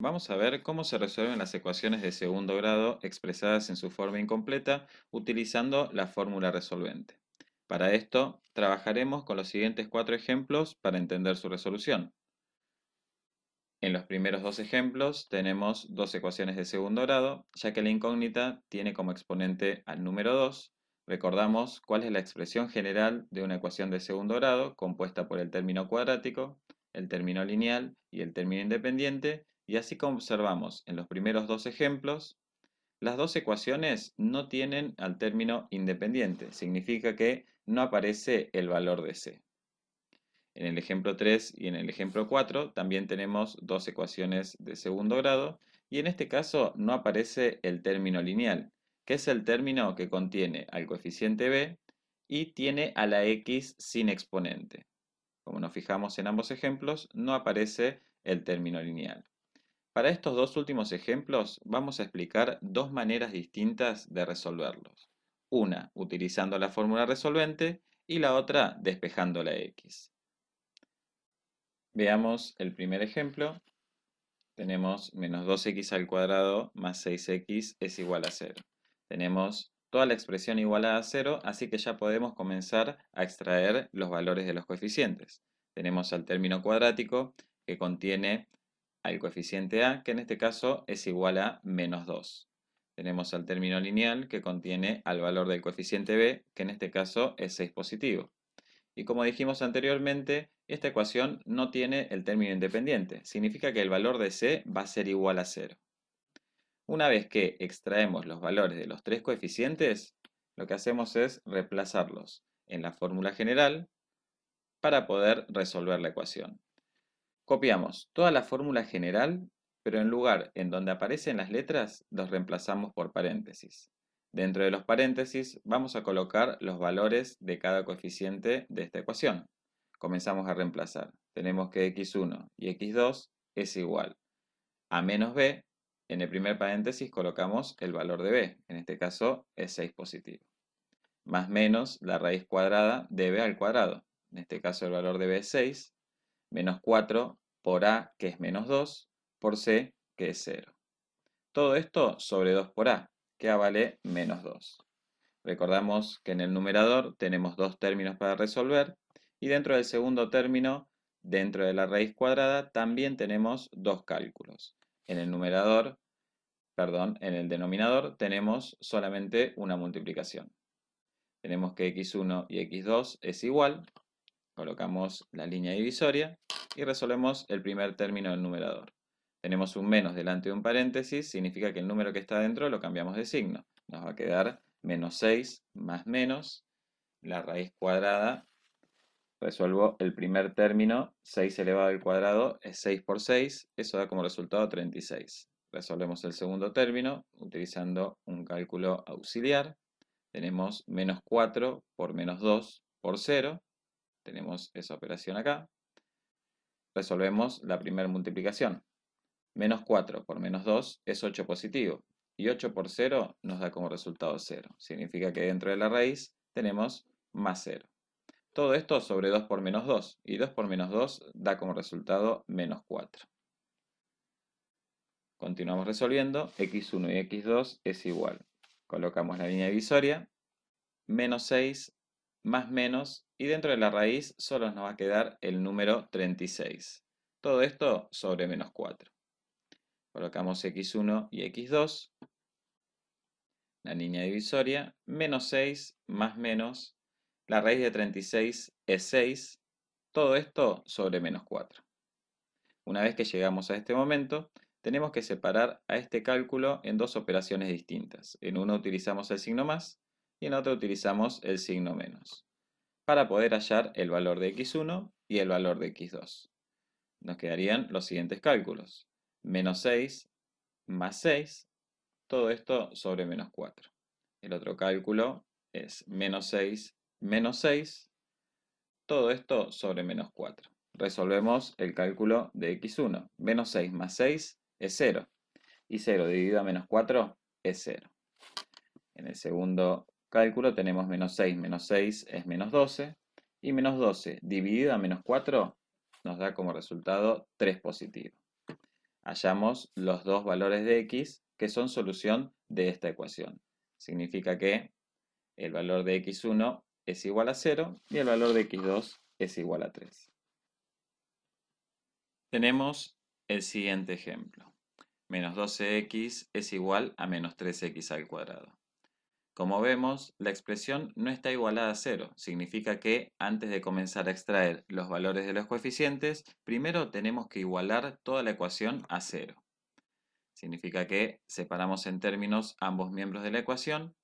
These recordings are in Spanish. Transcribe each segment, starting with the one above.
Vamos a ver cómo se resuelven las ecuaciones de segundo grado expresadas en su forma incompleta utilizando la fórmula resolvente. Para esto, trabajaremos con los siguientes cuatro ejemplos para entender su resolución. En los primeros dos ejemplos tenemos dos ecuaciones de segundo grado, ya que la incógnita tiene como exponente al número 2. Recordamos cuál es la expresión general de una ecuación de segundo grado compuesta por el término cuadrático, el término lineal y el término independiente, y así como observamos en los primeros dos ejemplos, las dos ecuaciones no tienen al término independiente, significa que no aparece el valor de c. En el ejemplo 3 y en el ejemplo 4 también tenemos dos ecuaciones de segundo grado y en este caso no aparece el término lineal, que es el término que contiene al coeficiente b y tiene a la x sin exponente. Como nos fijamos en ambos ejemplos, no aparece el término lineal. Para estos dos últimos ejemplos vamos a explicar dos maneras distintas de resolverlos. Una utilizando la fórmula resolvente y la otra despejando la x. Veamos el primer ejemplo. Tenemos menos 2x al cuadrado más 6x es igual a 0. Tenemos toda la expresión igualada a 0, así que ya podemos comenzar a extraer los valores de los coeficientes. Tenemos al término cuadrático que contiene al coeficiente a, que en este caso es igual a menos 2. Tenemos al término lineal que contiene al valor del coeficiente b, que en este caso es 6 positivo. Y como dijimos anteriormente, esta ecuación no tiene el término independiente. Significa que el valor de c va a ser igual a 0. Una vez que extraemos los valores de los tres coeficientes, lo que hacemos es reemplazarlos en la fórmula general para poder resolver la ecuación. Copiamos toda la fórmula general, pero en lugar en donde aparecen las letras, los reemplazamos por paréntesis. Dentro de los paréntesis vamos a colocar los valores de cada coeficiente de esta ecuación. Comenzamos a reemplazar. Tenemos que x1 y x2 es igual a menos b. En el primer paréntesis colocamos el valor de b, en este caso es 6 positivo. Más menos la raíz cuadrada de b al cuadrado. En este caso el valor de b es 6, menos 4 por a, que es menos 2, por c, que es 0. Todo esto sobre 2 por a, que a vale menos 2. Recordamos que en el numerador tenemos dos términos para resolver y dentro del segundo término, dentro de la raíz cuadrada, también tenemos dos cálculos. En el numerador, perdón, en el denominador tenemos solamente una multiplicación. Tenemos que x1 y x2 es igual, colocamos la línea divisoria y resolvemos el primer término del numerador. Tenemos un menos delante de un paréntesis, significa que el número que está dentro lo cambiamos de signo. Nos va a quedar menos 6 más menos la raíz cuadrada. Resuelvo el primer término, 6 elevado al cuadrado es 6 por 6, eso da como resultado 36. Resolvemos el segundo término utilizando un cálculo auxiliar. Tenemos menos 4 por menos 2 por 0. Tenemos esa operación acá. Resolvemos la primera multiplicación. Menos 4 por menos 2 es 8 positivo. Y 8 por 0 nos da como resultado 0. Significa que dentro de la raíz tenemos más 0. Todo esto sobre 2 por menos 2. Y 2 por menos 2 da como resultado menos 4. Continuamos resolviendo. x1 y x2 es igual. Colocamos la línea divisoria. Menos 6 más menos. Y dentro de la raíz solo nos va a quedar el número 36. Todo esto sobre menos 4. Colocamos x1 y x2, la línea divisoria, menos 6 más menos, la raíz de 36 es 6, todo esto sobre menos 4. Una vez que llegamos a este momento, tenemos que separar a este cálculo en dos operaciones distintas. En una utilizamos el signo más y en otra utilizamos el signo menos, para poder hallar el valor de x1 y el valor de x2. Nos quedarían los siguientes cálculos. Menos 6 más 6, todo esto sobre menos 4. El otro cálculo es menos 6 menos 6, todo esto sobre menos 4. Resolvemos el cálculo de x1. Menos 6 más 6 es 0. Y 0 dividido a menos 4 es 0. En el segundo cálculo tenemos menos 6 es menos 12. Y menos 12 dividido a menos 4 nos da como resultado 3 positivo. hallamos los dos valores de x que son solución de esta ecuación. Significa que el valor de x1 es igual a 0 y el valor de x2 es igual a 3. Tenemos el siguiente ejemplo. Menos 12x es igual a menos 3x al cuadrado. Como vemos, la expresión no está igualada a 0. Significa que antes de comenzar a extraer los valores de los coeficientes, primero tenemos que igualar toda la ecuación a 0. Significa que separamos en términos ambos miembros de la ecuación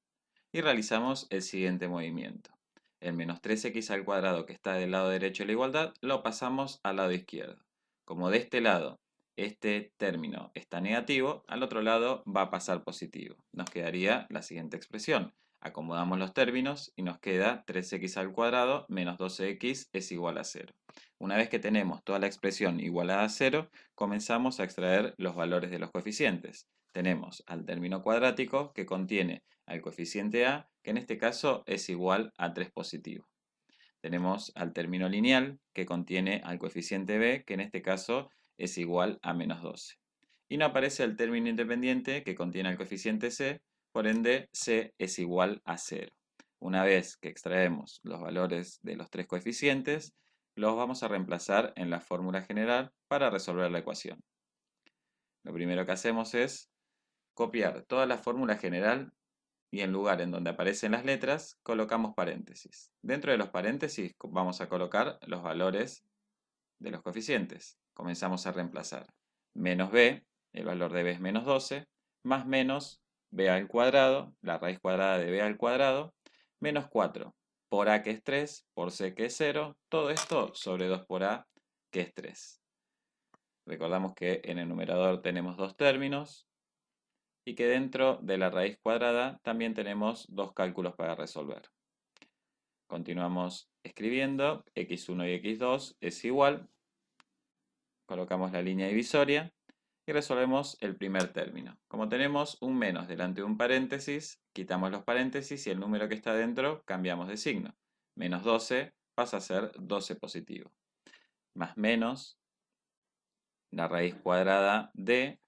y realizamos el siguiente movimiento. El menos 3x al cuadrado que está del lado derecho de la igualdad lo pasamos al lado izquierdo. Como de este lado este término está negativo, al otro lado va a pasar positivo. Nos quedaría la siguiente expresión. Acomodamos los términos y nos queda 3x al cuadrado menos 12x es igual a 0. Una vez que tenemos toda la expresión igualada a 0, comenzamos a extraer los valores de los coeficientes. Tenemos al término cuadrático que contiene al coeficiente a, que en este caso es igual a 3 positivo. Tenemos al término lineal que contiene al coeficiente b, que en este caso es igual a menos 12. Y no aparece el término independiente que contiene el coeficiente c, por ende c es igual a 0. Una vez que extraemos los valores de los tres coeficientes, los vamos a reemplazar en la fórmula general para resolver la ecuación. Lo primero que hacemos es copiar toda la fórmula general y en lugar en donde aparecen las letras, colocamos paréntesis. Dentro de los paréntesis vamos a colocar los valores de los coeficientes. Comenzamos a reemplazar. Menos b, el valor de b es menos 12, más menos b al cuadrado, la raíz cuadrada de b al cuadrado, menos 4 por a que es 3, por c que es 0, todo esto sobre 2 por a que es 3. Recordamos que en el numerador tenemos dos términos y que dentro de la raíz cuadrada también tenemos dos cálculos para resolver. Continuamos escribiendo, x1 y x2 es igual, colocamos la línea divisoria y resolvemos el primer término. Como tenemos un menos delante de un paréntesis, quitamos los paréntesis y el número que está dentro cambiamos de signo. Menos 12 pasa a ser 12 positivo. Más menos, la raíz cuadrada de,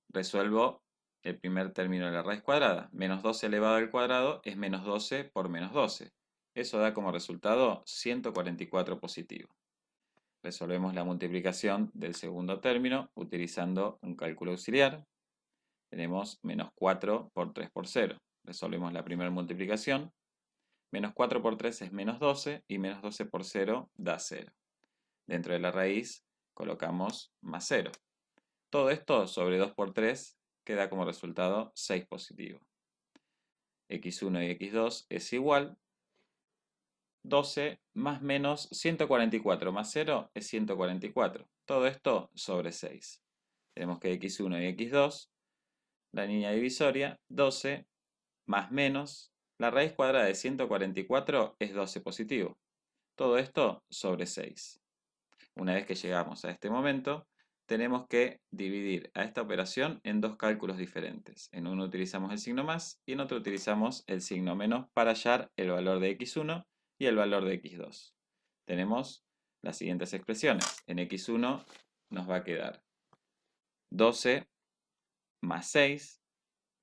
resuelvo el primer término de la raíz cuadrada. Menos 12 elevado al cuadrado es menos 12 por menos 12. Eso da como resultado 144 positivo. Resolvemos la multiplicación del segundo término utilizando un cálculo auxiliar. Tenemos menos 4 por 3 por 0. Resolvemos la primera multiplicación. Menos 4 por 3 es menos 12 y menos 12 por 0 da 0. Dentro de la raíz colocamos más 0. Todo esto sobre 2 por 3 queda como resultado 6 positivo. x1 y x2 es igual 12 más menos 144 más 0 es 144. Todo esto sobre 6. Tenemos que x1 y x2, la línea divisoria, 12 más menos, la raíz cuadrada de 144 es 12 positivo. Todo esto sobre 6. Una vez que llegamos a este momento, tenemos que dividir a esta operación en dos cálculos diferentes. En uno utilizamos el signo más y en otro utilizamos el signo menos para hallar el valor de x1 y el valor de x2. Tenemos las siguientes expresiones. En x1 nos va a quedar 12 más 6,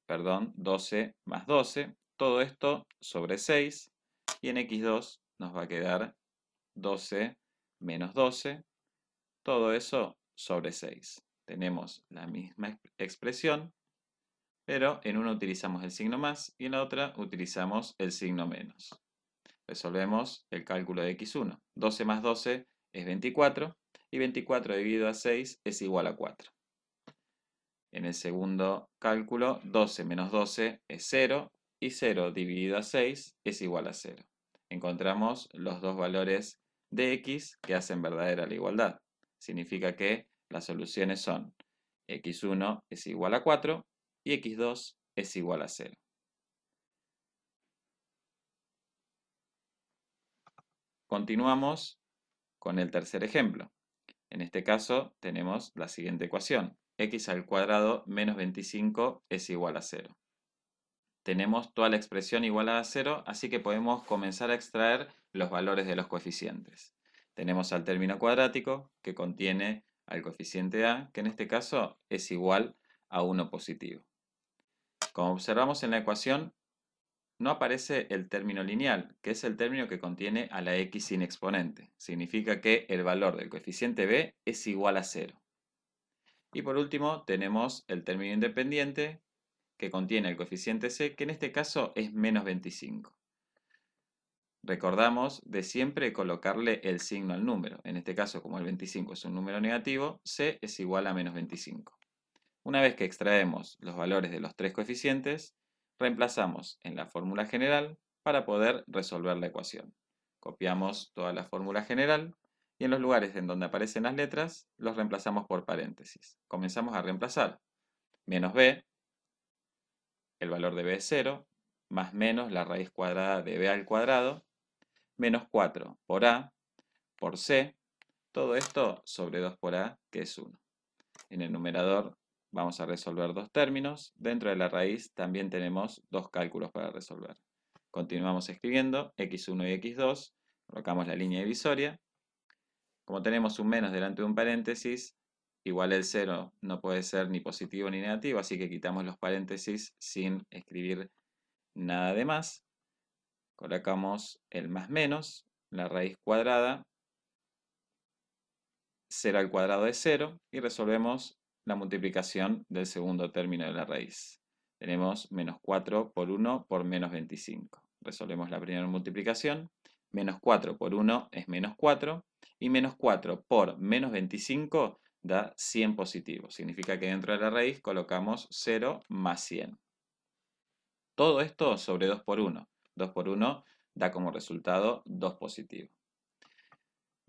perdón, 12 más 12, todo esto sobre 6, y en x2 nos va a quedar 12 menos 12, todo eso sobre 6. Tenemos la misma expresión, pero en una utilizamos el signo más y en la otra utilizamos el signo menos. Resolvemos el cálculo de x1. 12 más 12 es 24 y 24 dividido a 6 es igual a 4. En el segundo cálculo, 12 menos 12 es 0 y 0 dividido a 6 es igual a 0. Encontramos los dos valores de x que hacen verdadera la igualdad. Significa que las soluciones son x1 es igual a 4 y x2 es igual a 0. Continuamos con el tercer ejemplo. En este caso tenemos la siguiente ecuación. X al cuadrado menos 25 es igual a 0. Tenemos toda la expresión igualada a 0, así que podemos comenzar a extraer los valores de los coeficientes. Tenemos al término cuadrático que contiene al coeficiente a, que en este caso es igual a 1 positivo. Como observamos en la ecuación, no aparece el término lineal, que es el término que contiene a la x sin exponente. Significa que el valor del coeficiente b es igual a 0. Y por último tenemos el término independiente que contiene el coeficiente c, que en este caso es menos 25. Recordamos de siempre colocarle el signo al número. En este caso, como el 25 es un número negativo, c es igual a menos 25. Una vez que extraemos los valores de los tres coeficientes, reemplazamos en la fórmula general para poder resolver la ecuación. Copiamos toda la fórmula general y en los lugares en donde aparecen las letras los reemplazamos por paréntesis. Comenzamos a reemplazar. Menos b, el valor de b es 0, más menos la raíz cuadrada de b al cuadrado, menos 4 por a, por c, todo esto sobre 2 por a, que es 1. En el numerador vamos a resolver dos términos. Dentro de la raíz también tenemos dos cálculos para resolver. Continuamos escribiendo x1 y x2, colocamos la línea divisoria. Como tenemos un menos delante de un paréntesis, igual el 0 no puede ser ni positivo ni negativo, así que quitamos los paréntesis sin escribir nada de más. Colocamos el más menos, la raíz cuadrada, 0 al cuadrado es 0, y resolvemos la multiplicación del segundo término de la raíz. Tenemos menos 4 por 1 por menos 25. Resolvemos la primera multiplicación. Menos 4 por 1 es menos 4, y menos 4 por menos 25 da 100 positivo. Significa que dentro de la raíz colocamos 0 más 100. Todo esto sobre 2 por 1. 2 por 1 da como resultado 2 positivo.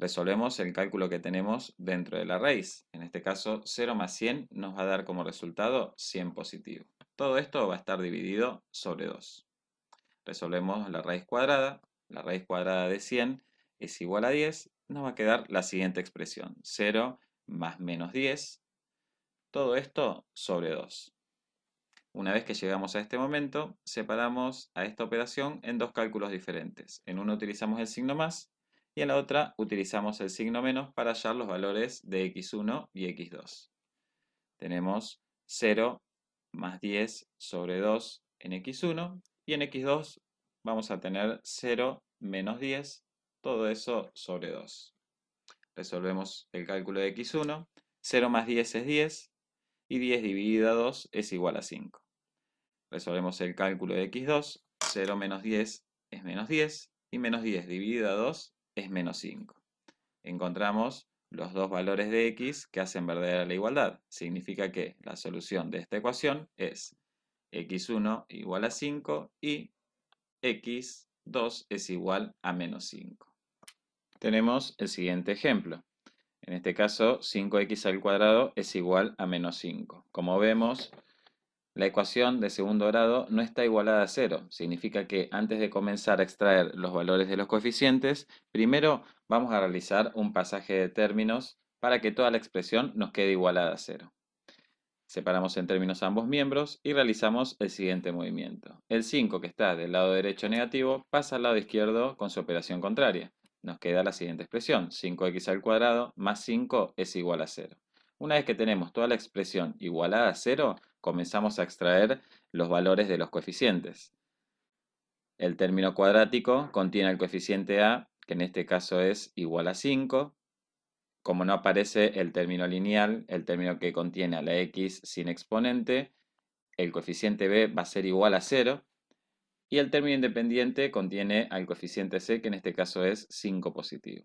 Resolvemos el cálculo que tenemos dentro de la raíz. En este caso, 0 más 100 nos va a dar como resultado 100 positivo. Todo esto va a estar dividido sobre 2. Resolvemos la raíz cuadrada. La raíz cuadrada de 100 es igual a 10. Nos va a quedar la siguiente expresión. 0 más menos 10. Todo esto sobre 2. Una vez que llegamos a este momento, separamos a esta operación en dos cálculos diferentes. En uno utilizamos el signo más y en la otra utilizamos el signo menos para hallar los valores de x1 y x2. Tenemos 0 más 10 sobre 2 en x1 y en x2 vamos a tener 0 menos 10, todo eso sobre 2. Resolvemos el cálculo de x1, 0 más 10 es 10 y 10 dividido a 2 es igual a 5. Resolvemos el cálculo de x2, 0 menos 10 es menos 10 y menos 10 dividido a 2 es menos 5. Encontramos los dos valores de x que hacen verdadera la igualdad. Significa que la solución de esta ecuación es x1 igual a 5 y x2 es igual a menos 5. Tenemos el siguiente ejemplo. En este caso, 5x al cuadrado es igual a menos 5. Como vemos, la ecuación de segundo grado no está igualada a 0. Significa que antes de comenzar a extraer los valores de los coeficientes, primero vamos a realizar un pasaje de términos para que toda la expresión nos quede igualada a 0. Separamos en términos ambos miembros y realizamos el siguiente movimiento. El 5 que está del lado derecho negativo pasa al lado izquierdo con su operación contraria. Nos queda la siguiente expresión, 5x al cuadrado más 5 es igual a 0. Una vez que tenemos toda la expresión igualada a 0, comenzamos a extraer los valores de los coeficientes. El término cuadrático contiene el coeficiente a, que en este caso es igual a 5. Como no aparece el término lineal, el término que contiene a la x sin exponente, el coeficiente b va a ser igual a 0. Y el término independiente contiene al coeficiente c, que en este caso es 5 positivo.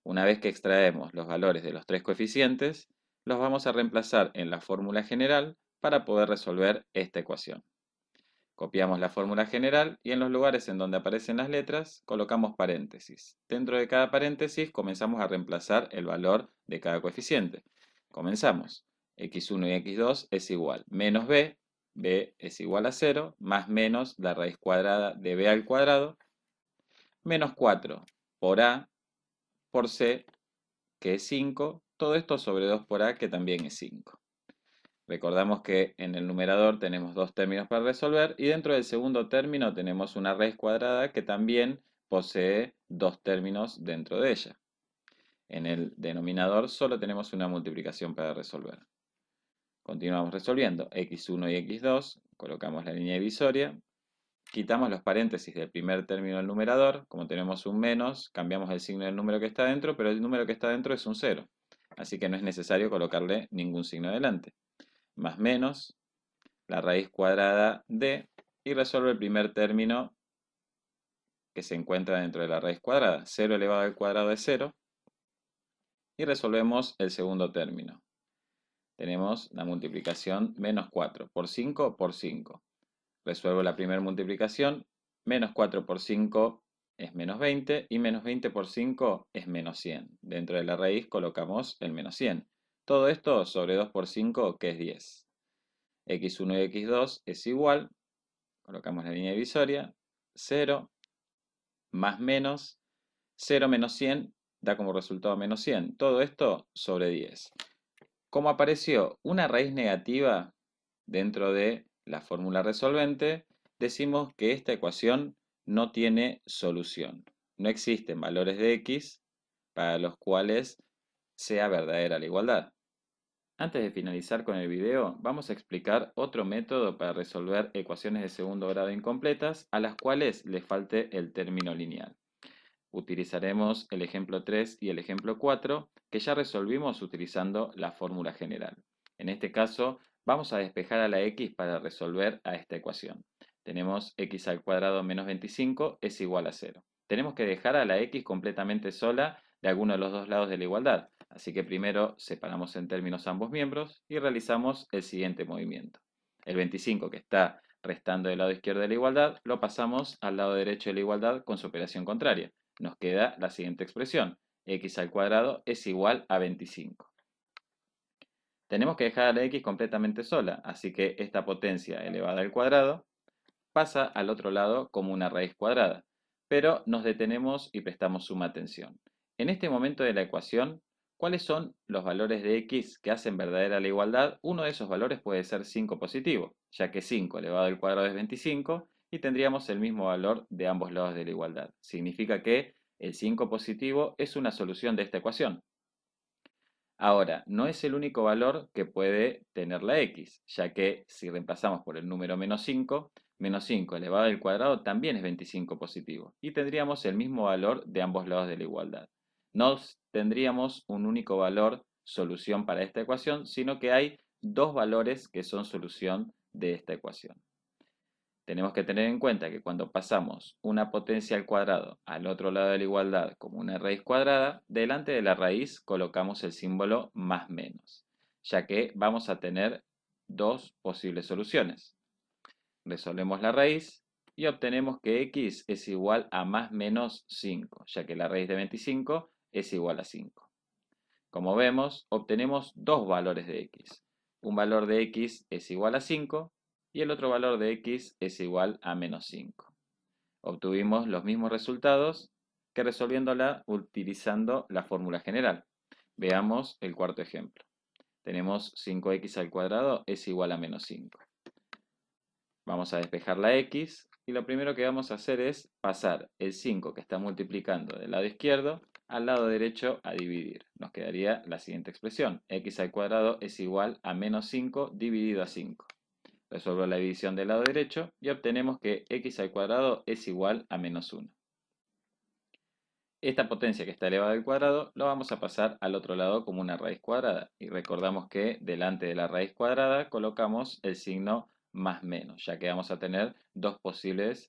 Una vez que extraemos los valores de los tres coeficientes, los vamos a reemplazar en la fórmula general para poder resolver esta ecuación. Copiamos la fórmula general y en los lugares en donde aparecen las letras colocamos paréntesis. Dentro de cada paréntesis comenzamos a reemplazar el valor de cada coeficiente. Comenzamos. x1 y x2 es igual menos b, b es igual a 0, más menos la raíz cuadrada de b al cuadrado, menos 4 por a por c, que es 5, todo esto sobre 2 por a, que también es 5. Recordamos que en el numerador tenemos dos términos para resolver y dentro del segundo término tenemos una raíz cuadrada que también posee dos términos dentro de ella. En el denominador solo tenemos una multiplicación para resolver. Continuamos resolviendo. x1 y x2, colocamos la línea divisoria, quitamos los paréntesis del primer término del numerador. Como tenemos un menos, cambiamos el signo del número que está dentro, pero el número que está dentro es un 0. Así que no es necesario colocarle ningún signo delante. Más menos, la raíz cuadrada de, y resuelve el primer término que se encuentra dentro de la raíz cuadrada. 0 elevado al cuadrado es 0. Y resolvemos el segundo término. Tenemos la multiplicación menos 4 por 5 por 5. Resuelvo la primera multiplicación. Menos 4 por 5 es menos 20 y menos 20 por 5 es menos 100. Dentro de la raíz colocamos el menos 100. Todo esto sobre 2 por 5, que es 10. x1 y x2 es igual, colocamos la línea divisoria, 0 más menos, 0 menos 100 da como resultado menos 100. Todo esto sobre 10. Como apareció una raíz negativa dentro de la fórmula resolvente, decimos que esta ecuación no tiene solución. No existen valores de x para los cuales sea verdadera la igualdad. Antes de finalizar con el video, vamos a explicar otro método para resolver ecuaciones de segundo grado incompletas a las cuales les falte el término lineal. Utilizaremos el ejemplo 3 y el ejemplo 4 que ya resolvimos utilizando la fórmula general. En este caso, vamos a despejar a la x para resolver a esta ecuación. Tenemos x al cuadrado menos 25 es igual a 0. Tenemos que dejar a la x completamente sola de alguno de los dos lados de la igualdad. Así que primero separamos en términos ambos miembros y realizamos el siguiente movimiento. El 25 que está restando del lado izquierdo de la igualdad lo pasamos al lado derecho de la igualdad con su operación contraria. Nos queda la siguiente expresión. X al cuadrado es igual a 25. Tenemos que dejar a la x completamente sola, así que esta potencia elevada al cuadrado pasa al otro lado como una raíz cuadrada. Pero nos detenemos y prestamos suma atención. En este momento de la ecuación, ¿cuáles son los valores de x que hacen verdadera la igualdad? Uno de esos valores puede ser 5 positivo, ya que 5 elevado al cuadrado es 25 y tendríamos el mismo valor de ambos lados de la igualdad. Significa que el 5 positivo es una solución de esta ecuación. Ahora, no es el único valor que puede tener la x, ya que si reemplazamos por el número menos 5 elevado al cuadrado también es 25 positivo, y tendríamos el mismo valor de ambos lados de la igualdad. No tendríamos un único valor solución para esta ecuación, sino que hay dos valores que son solución de esta ecuación. Tenemos que tener en cuenta que cuando pasamos una potencia al cuadrado al otro lado de la igualdad como una raíz cuadrada, delante de la raíz colocamos el símbolo más menos, ya que vamos a tener dos posibles soluciones. Resolvemos la raíz y obtenemos que x es igual a más menos 5, ya que la raíz de 25 es igual a 5. Como vemos, obtenemos dos valores de x. Un valor de x es igual a 5 y el otro valor de x es igual a menos 5. Obtuvimos los mismos resultados que resolviéndola utilizando la fórmula general. Veamos el cuarto ejemplo. Tenemos 5x al cuadrado es igual a menos 5. Vamos a despejar la x y lo primero que vamos a hacer es pasar el 5 que está multiplicando del lado izquierdo al lado derecho a dividir. Nos quedaría la siguiente expresión. X al cuadrado es igual a menos 5 dividido a 5. Resuelvo la división del lado derecho y obtenemos que x al cuadrado es igual a menos 1. Esta potencia que está elevada al cuadrado lo vamos a pasar al otro lado como una raíz cuadrada. Y recordamos que delante de la raíz cuadrada colocamos el signo más menos, ya que vamos a tener dos posibles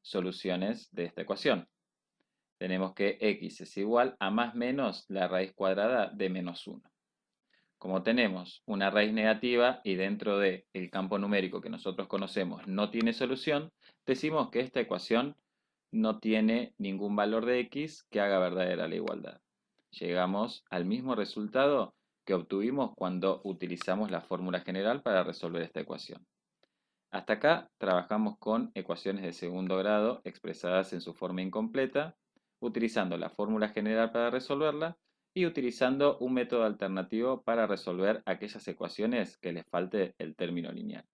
soluciones de esta ecuación. Tenemos que x es igual a más menos la raíz cuadrada de menos 1. Como tenemos una raíz negativa y dentro del campo numérico que nosotros conocemos no tiene solución, decimos que esta ecuación no tiene ningún valor de x que haga verdadera la igualdad. Llegamos al mismo resultado que obtuvimos cuando utilizamos la fórmula general para resolver esta ecuación. Hasta acá trabajamos con ecuaciones de segundo grado expresadas en su forma incompleta, utilizando la fórmula general para resolverla y utilizando un método alternativo para resolver aquellas ecuaciones que les falte el término lineal.